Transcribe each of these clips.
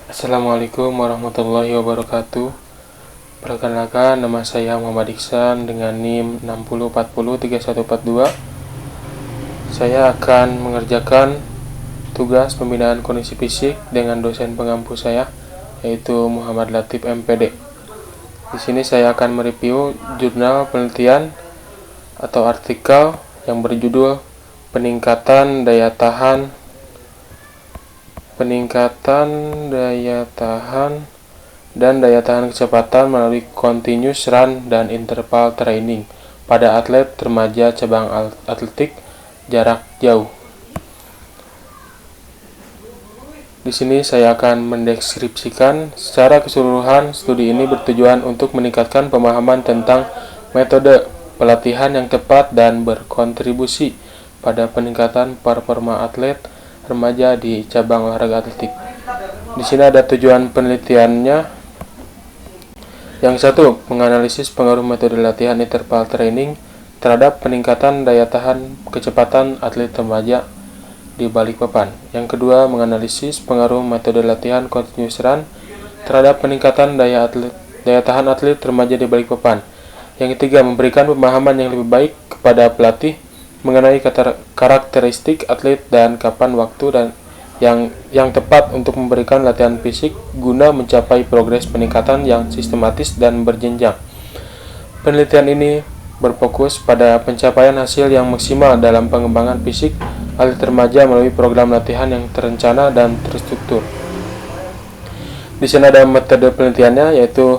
Assalamualaikum warahmatullahi wabarakatuh. Perkenalkan, nama saya Muhammad Iksan dengan NIM 60403142. Saya akan mengerjakan tugas pembinaan kondisi fisik dengan dosen pengampu saya, yaitu Muhammad Latif MPD. Di sini saya akan mereview jurnal penelitian atau artikel yang berjudul Peningkatan daya tahan dan daya tahan kecepatan melalui continuous run dan interval training pada atlet remaja cabang atletik jarak jauh. Di sini saya akan mendeskripsikan secara keseluruhan. Studi ini bertujuan untuk meningkatkan pemahaman tentang metode pelatihan yang tepat dan berkontribusi pada peningkatan performa atlet remaja di cabang olahraga atletik. Di sini ada tujuan penelitiannya. Yang satu, menganalisis pengaruh metode latihan interval training terhadap peningkatan daya tahan kecepatan atlet remaja di Balikpapan. Yang kedua, menganalisis pengaruh metode latihan continuous run terhadap peningkatan daya tahan atlet remaja di Balikpapan. Yang ketiga, memberikan pemahaman yang lebih baik kepada pelatih mengenai karakteristik atlet dan kapan waktu dan yang tepat untuk memberikan latihan fisik guna mencapai progres peningkatan yang sistematis dan berjenjang. Penelitian ini berfokus pada pencapaian hasil yang maksimal dalam pengembangan fisik atlet remaja melalui program latihan yang terencana dan terstruktur. Di sini ada metode penelitiannya, yaitu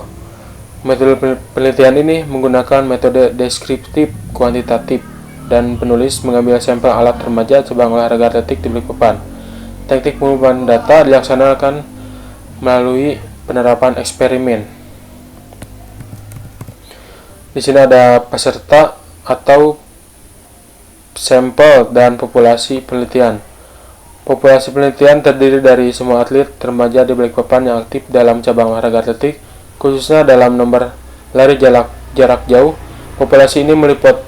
metode penelitian ini menggunakan metode deskriptif kuantitatif dan penulis mengambil sampel alat remaja cabang olahraga atletik di Balikpapan. Teknik pengumpulan data dilaksanakan melalui penerapan eksperimen. Di sini ada peserta atau sampel dan populasi penelitian. Populasi penelitian terdiri dari semua atlet remaja di Balikpapan yang aktif dalam cabang olahraga atletik, khususnya dalam nomor lari jarak jauh. Populasi ini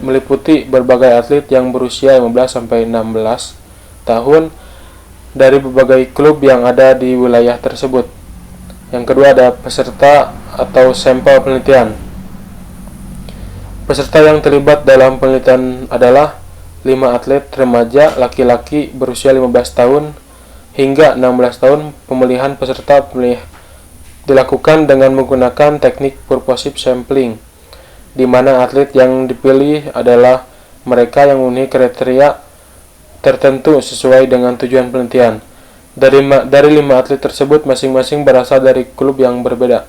meliputi berbagai atlet yang berusia 15-16 tahun dari berbagai klub yang ada di wilayah tersebut. Yang kedua ada peserta atau sampel penelitian. Peserta yang terlibat dalam penelitian adalah 5 atlet remaja laki-laki berusia 15 tahun hingga 16 tahun. Pemilihan peserta dilakukan dengan menggunakan teknik purposive sampling, di mana atlet yang dipilih adalah mereka yang memenuhi kriteria tertentu sesuai dengan tujuan penelitian. Dari 5 atlet tersebut masing-masing berasal dari klub yang berbeda,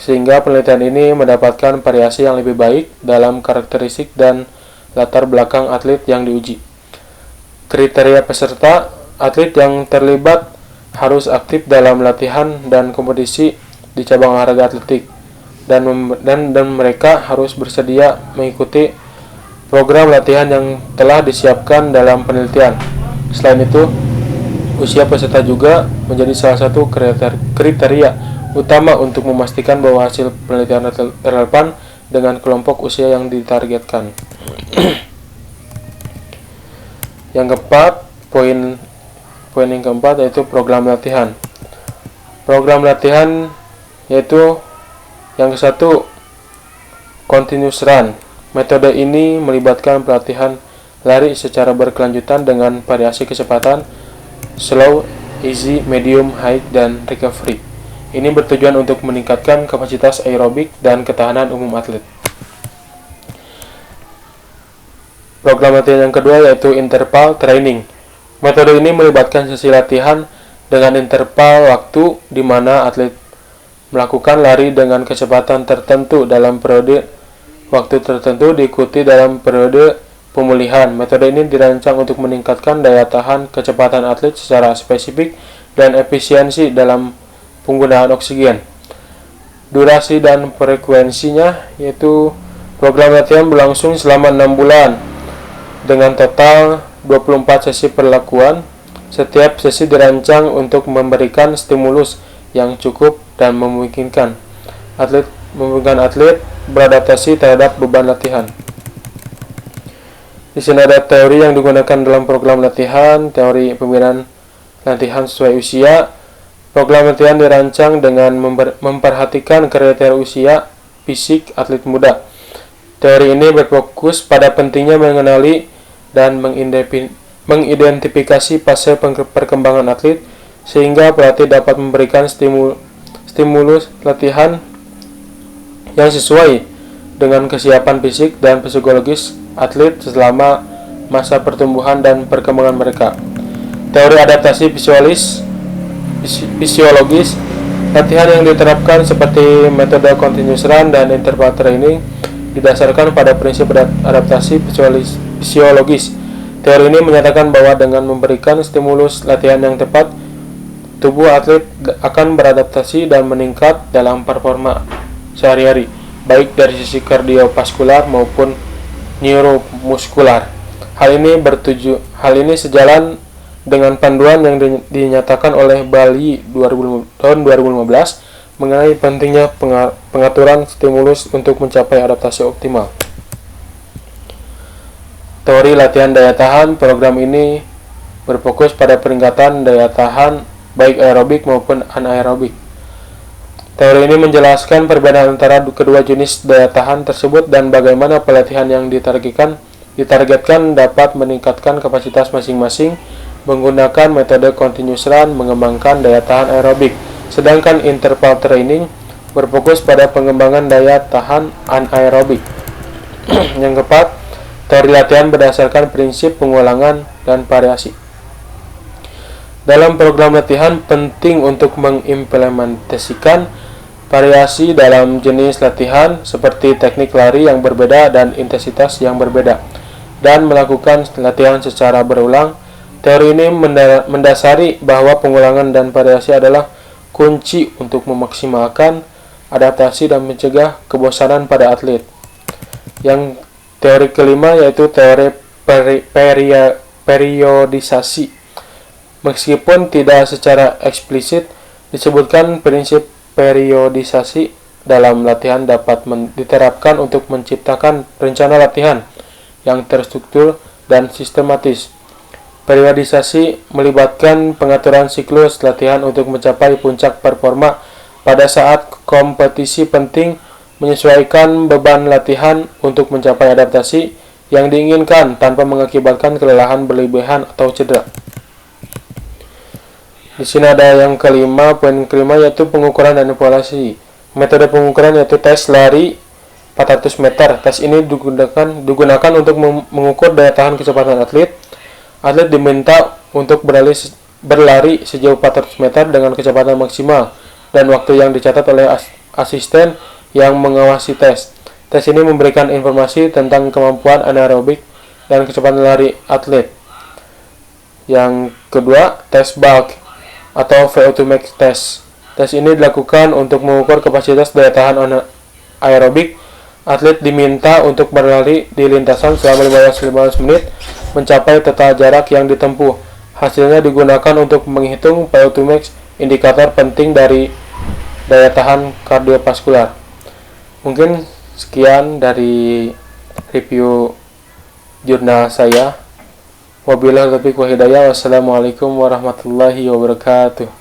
sehingga penelitian ini mendapatkan variasi yang lebih baik dalam karakteristik dan latar belakang atlet yang diuji. Kriteria peserta: atlet yang terlibat harus aktif dalam latihan dan kompetisi di cabang olahraga atletik, dan mereka harus bersedia mengikuti program latihan yang telah disiapkan dalam penelitian. Selain itu, usia peserta juga menjadi salah satu kriteria utama untuk memastikan bahwa hasil penelitian relevan dengan kelompok usia yang ditargetkan. Yang keempat, poin yang keempat yaitu program latihan. Program latihan yaitu yang ke-1, continuous run. Metode ini melibatkan pelatihan lari secara berkelanjutan dengan variasi kecepatan slow, easy, medium, high, dan recovery. Ini bertujuan untuk meningkatkan kapasitas aerobik dan ketahanan umum atlet. Program latihan yang kedua yaitu interval training. Metode ini melibatkan sesi latihan dengan interval waktu di mana atlet melakukan lari dengan kecepatan tertentu dalam periode waktu tertentu diikuti dalam periode pemulihan. Metode ini dirancang untuk meningkatkan daya tahan kecepatan atlet secara spesifik dan efisiensi dalam penggunaan oksigen. Durasi dan frekuensinya yaitu program latihan berlangsung selama 6 bulan dengan total 24 sesi perlakuan. Setiap sesi dirancang untuk memberikan stimulus yang cukup dan memungkinkan atlet beradaptasi terhadap beban latihan. Di sini ada teori yang digunakan dalam program latihan, teori pembinaan latihan sesuai usia, Program latihan dirancang dengan memperhatikan kriteria usia fisik atlet muda. Teori ini berfokus pada pentingnya mengenali dan mengidentifikasi fase perkembangan atlet sehingga pelatih dapat memberikan stimulus latihan yang sesuai dengan kesiapan fisik dan psikologis atlet selama masa pertumbuhan dan perkembangan mereka. Teori adaptasi fisiologis, latihan yang diterapkan seperti metode continuous run dan interval training didasarkan pada prinsip adaptasi fisiologis. Teori ini menyatakan bahwa dengan memberikan stimulus latihan yang tepat, tubuh atlet akan beradaptasi dan meningkat dalam performa sehari-hari, baik dari sisi kardiovaskular maupun neuromuskular. Hal ini sejalan dengan panduan yang dinyatakan oleh Bali tahun 2015 mengenai pentingnya pengaturan stimulus untuk mencapai adaptasi optimal. Teori latihan daya tahan, program ini berfokus pada peningkatan daya tahan baik aerobik maupun anaerobik. Teori ini menjelaskan perbedaan antara kedua jenis daya tahan tersebut dan bagaimana pelatihan yang ditargetkan dapat meningkatkan kapasitas masing-masing. Menggunakan metode continuous run mengembangkan daya tahan aerobik, sedangkan interval training berfokus pada pengembangan daya tahan anaerobik. Yang keempat, teori latihan berdasarkan prinsip pengulangan dan variasi. Dalam program latihan penting untuk mengimplementasikan variasi dalam jenis latihan seperti teknik lari yang berbeda dan intensitas yang berbeda, dan melakukan latihan secara berulang. Teori ini mendasari bahwa pengulangan dan variasi adalah kunci untuk memaksimalkan adaptasi dan mencegah kebosanan pada atlet. Yang teori kelima yaitu teori periodisasi. Meskipun tidak secara eksplisit disebutkan, prinsip periodisasi dalam latihan dapat diterapkan untuk menciptakan rencana latihan yang terstruktur dan sistematis. Periodisasi melibatkan pengaturan siklus latihan untuk mencapai puncak performa pada saat kompetisi penting, menyesuaikan beban latihan untuk mencapai adaptasi yang diinginkan tanpa mengakibatkan kelelahan berlebihan atau cedera. Di sini ada yang kelima, poin kelima yaitu pengukuran dan evaluasi. Metode pengukuran yaitu tes lari 400 meter. Tes ini digunakan untuk mengukur daya tahan kecepatan atlet. Atlet diminta untuk berlari sejauh 400 meter dengan kecepatan maksimal dan waktu yang dicatat oleh asisten yang mengawasi tes. Tes ini memberikan informasi tentang kemampuan anaerobik dan kecepatan lari atlet. Yang kedua, tes bulk atau VO2 max test. Tes ini dilakukan untuk mengukur kapasitas daya tahan aerobik. Atlet diminta untuk berlari di lintasan selama 15 menit mencapai total jarak yang ditempuh. Hasilnya digunakan untuk menghitung VO2 max, indikator penting dari daya tahan kardiovaskular. Mungkin sekian dari review jurnal saya. Wabillahi taufiq wal hidayah. Wassalamualaikum warahmatullahi wabarakatuh.